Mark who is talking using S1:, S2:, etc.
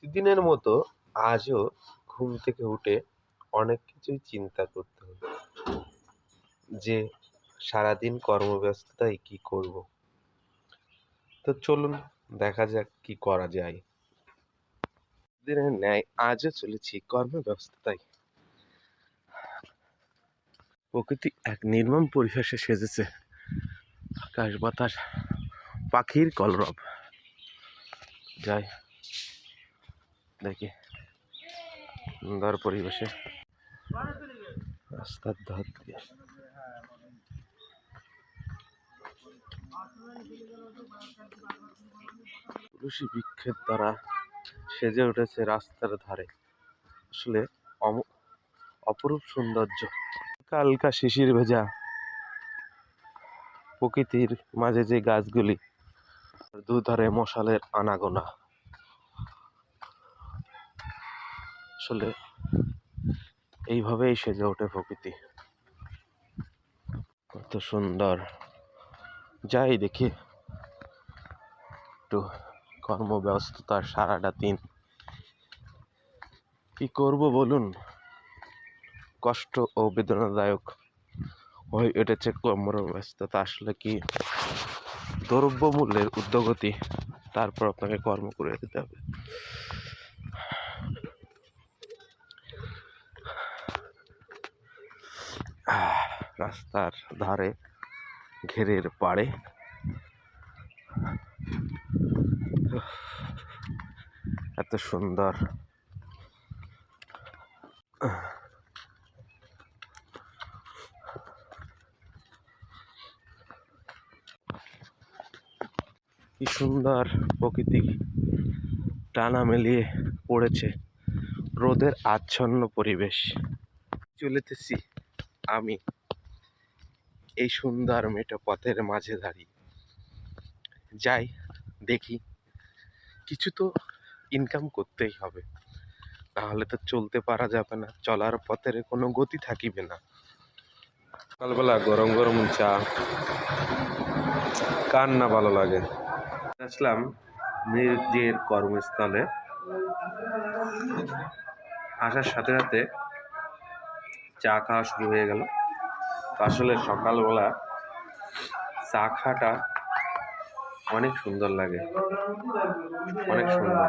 S1: প্রতিদিনের মতো আজও ঘুম থেকে উঠে অনেক কিছুই চিন্তা করতে হলো যে সারাদিন কর্মব্যস্ততায় কি করব। তো চলুন দেখা যাক কি করা যায়। দিনের ন্যায় আজও চলেছি কর্মব্যস্ততায়। প্রকৃতি এক নির্মম পরিবেশে সেজেছে, আকাশ বাতাস পাখির কলরব। যাই দেখি সুন্দর পরিবেশে রাস্তার ধার দিয়ে তুলসী বৃক্ষের দ্বারা সেজে উঠেছে রাস্তার ধারে। আসলে অপরূপ সৌন্দর্য। হালকা হালকা শিশির ভেজা প্রকৃতির মাঝে যে গাছগুলি, দুধারে মশালের আনাগোনা। আসলে এইভাবেই সেজে ওঠে প্রকৃতি, কত সুন্দর। যাই দেখি, একটু কর্মব্যস্ততার সারাটা দিন কি করব বলুন, কষ্ট ও বেদনাদায়ক হয়ে উঠেছে কর্মব্যস্ততা। আসলে কি দ্রব্যমূল্যের ঊর্ধ্বগতি, তারপর আপনাকে কর্ম করে দিতে হবে। রাস্তার ধারে ঘেরের পাড়ে এত সুন্দর কি সুন্দর প্রকৃতি টানা মিলিয়ে পড়েছে, রোদের আচ্ছন্ন পরিবেশ। চলেতেছি আমি এই সুন্দর মেঠো পথের মাঝে দাঁড়িয়ে। যাই দেখি, কিছু তো ইনকাম করতেই হবে, তাহলে তো চলতে পারা যাবে না, চলার পথের কোনো গতি থাকিবে না। সকালবেলা গরম গরম চা কার না ভালো লাগে। আসলাম নিজের কর্মস্থলে, আসার সাথে সাথে চা খাওয়া শুরু হয়ে গেল। আসলে সকালবেলা চা খাওয়াটা অনেক সুন্দর লাগে, অনেক সুন্দর।